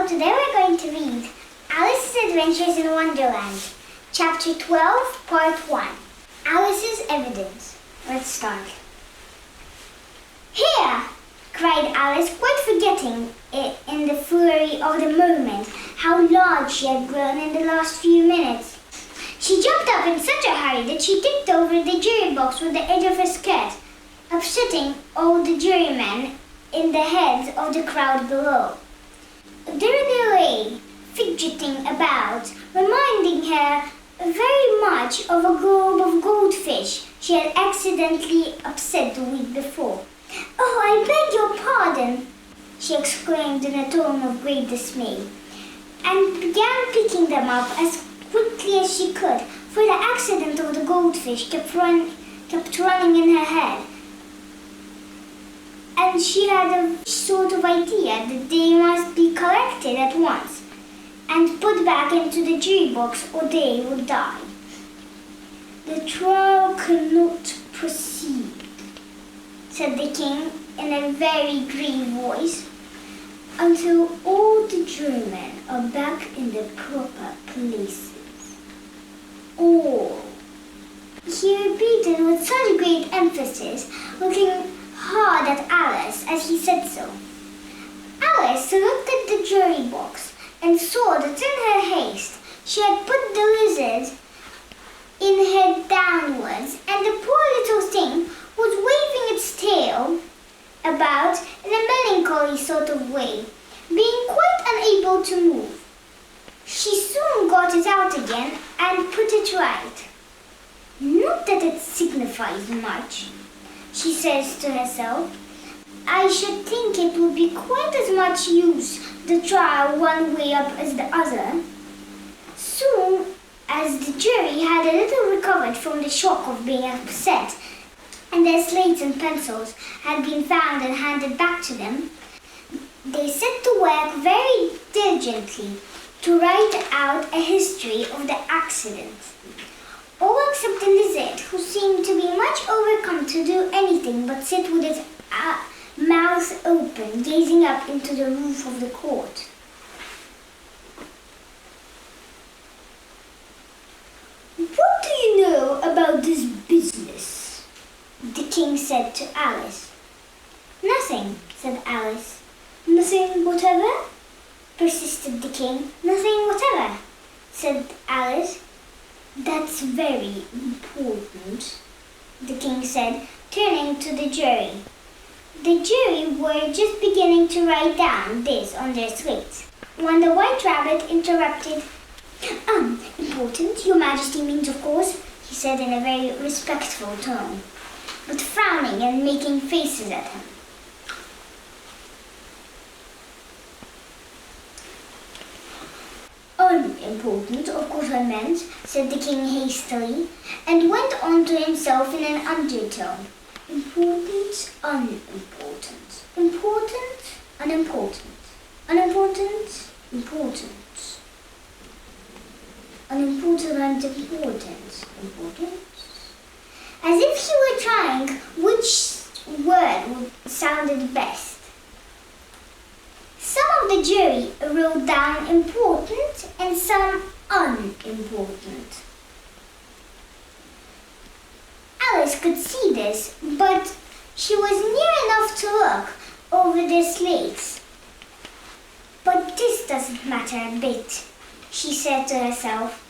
today we're going to read Alice's Adventures in Wonderland, Chapter 12, Part 1. Alice's Evidence. Let's start. "Here!" cried Alice, quite forgetting in the flurry of the moment how large she had grown in the last few minutes. She jumped up in such a hurry that she tipped over the jury box with the edge of her skirt, upsetting all the jurymen in the heads of the crowd below. There they lay, fidgeting about, reminding her very much of a globe of goldfish she had accidentally upset the week before. "Oh, I beg your pardon," she exclaimed in a tone of great dismay, and began picking them up as quickly as she could, for the accident of the goldfish kept running in her head. And she had a sort of idea that they must be collected at once and put back into the jury box or they would die. "The trial cannot proceed," said the king in a very grave voice, "until all the jurymen are back in their proper places. All," he repeated with such great emphasis, looking hard at Alice as he said so. Alice looked at the jury box and saw that in her haste she had put the lizard in head downwards, and the poor little thing was waving its tail about in a melancholy sort of way, being quite unable to move. She soon got it out again and put it right. "Not that it signifies much," she says to herself. "I should think it would be quite as much use to try one way up as the other." Soon as the jury had a little recovered from the shock of being upset, and their slates and pencils had been found and handed back to them, they set to work very diligently to write out a history of the accident. All except the lizard, who seemed to be much overcome to do anything but sit with its mouth open, gazing up into the roof of the court. "What do you know about this business?" the king said to Alice. "Nothing," said Alice. "Nothing whatever?" persisted the king. "Nothing whatever," said Alice. "That's very important," the king said, turning to the jury. The jury were just beginning to write down this on their slates when the White Rabbit interrupted. "Important, your majesty means, of course," he said in a very respectful tone, but frowning and making faces at him. "Unimportant, of course I meant," said the king hastily, and went on to himself in an undertone. "Important, unimportant. Important, unimportant. Unimportant, important. Unimportant and important. Important." As if he were trying which word sounded best. Some of the jury wrote down important and some unimportant. Alice could see this, but she was near enough to look over their slates. "But this doesn't matter a bit," she said to herself.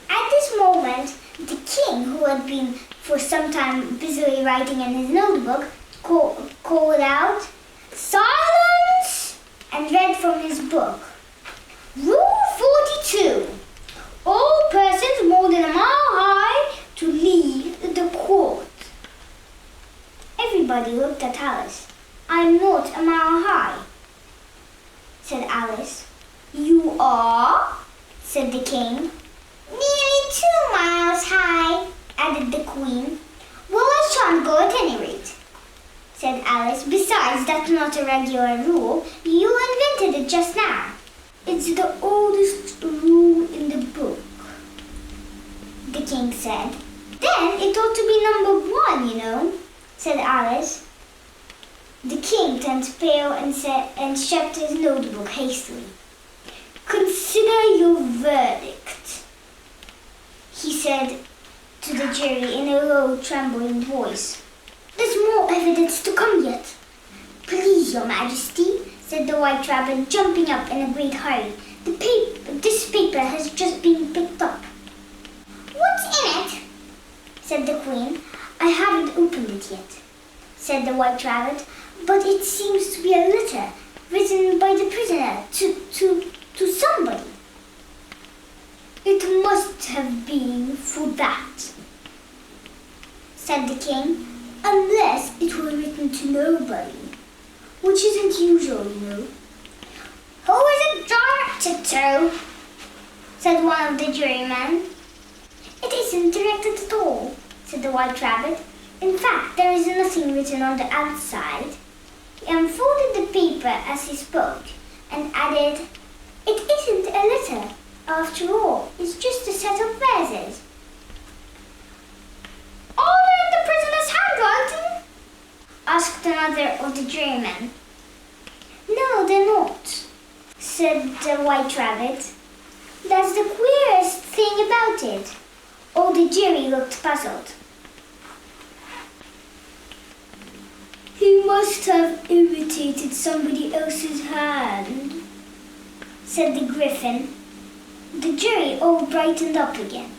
At this moment, the king, who had been for some time busily writing in his notebook, called out, "Silence!" and read from his book. "Rule 42. All persons more than a mile high to leave the court." Everybody looked at Alice. "I'm not a mile high," said Alice. "You are," said the king. "Nearly 2 miles high," added the queen. "Well, I shan't go at any rate," said Alice. "Besides, that's not a regular rule. You invented it just now." "It's the oldest rule in the book," the king said. "Then it ought to be number 1, you know," said Alice. The king turned pale and shut his notebook hastily. consider your verdict," he said to the jury in a low, trembling voice. "There's more evidence to come yet." "Please, Your Majesty," said the White Rabbit, jumping up in a great hurry. This paper has just been picked up." "What's in it?" said the Queen. "I haven't opened it yet," said the White Rabbit, "but it seems to be a letter written by the prisoner to somebody." "It must have been for that," said the King, "unless it were written to nobody, which isn't usual, you know." "Who is it directed to?" said one of the jurymen. "It isn't directed at all," said the White Rabbit. "In fact, there is nothing written on the outside." He unfolded the paper as he spoke and added, "It isn't a letter, after all. It's just a set of verses." "Are they in the prisoner's handwriting?" asked another of the jurymen. "No, they're not," said the White Rabbit. "That's the queerest thing about it." All the jury looked puzzled. "He must have imitated somebody else's hand," said the Griffin. The jury all brightened up again.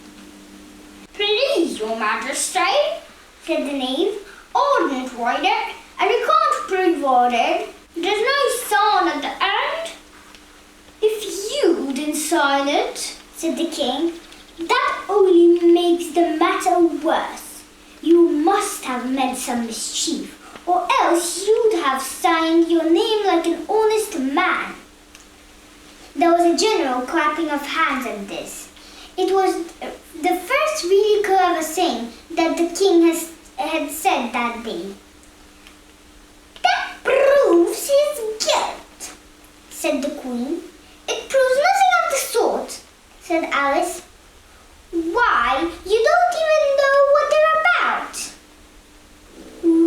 "Please, Your Majesty," said the Knave, "I didn't write it, and you can't prove I did. There's no sign at the end." "If you didn't sign it," said the King, "that only makes the matter worse. You must have meant some mischief, or else you'd have signed your name like an honest man." There was a general clapping of hands at this. It was the first really clever thing that the King had said that day. "That proves his guilt," said the Queen. "It proves nothing of the sort," said Alice. "Why, you don't even know what they're about."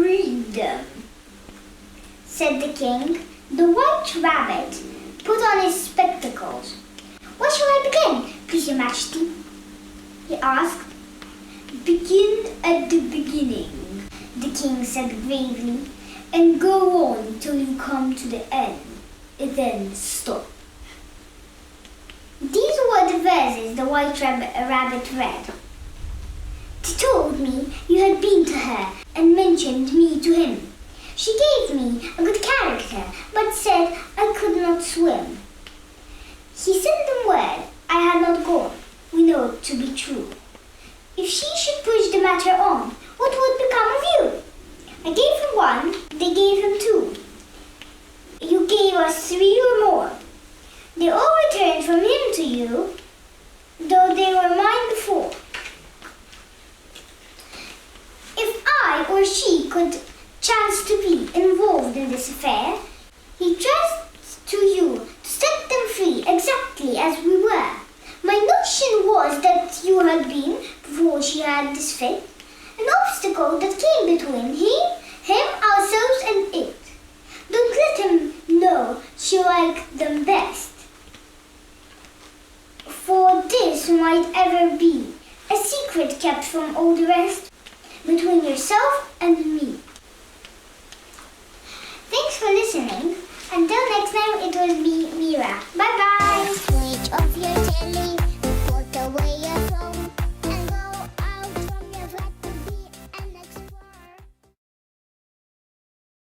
"Read them," said the King. The White Rabbit put on his spectacles. "Where shall I begin, please, Your Majesty?" he asked. "Begin at the beginning," the King said gravely, "and go on till you come to the end, and then stop." These were the verses the White Rabbit read. "They told me you had been to her and mentioned me to him. She gave me a good character, but said I could not swim. He sent them word I had not gone. We know it to be true. If she should push the matter on, what would become of you? I gave him one, they gave him two. You gave us three or more. They all returned from him to you, though they were mine before. If I or she could chance to be involved in this affair, he trusts to you to set them free exactly as we were. My notion was that you had been, before she had this fit, an obstacle that came between him, ourselves, and it. Don't let him know she liked them best, for this might ever be a secret kept from all the rest, between yourself and me. Thanks for listening, and don't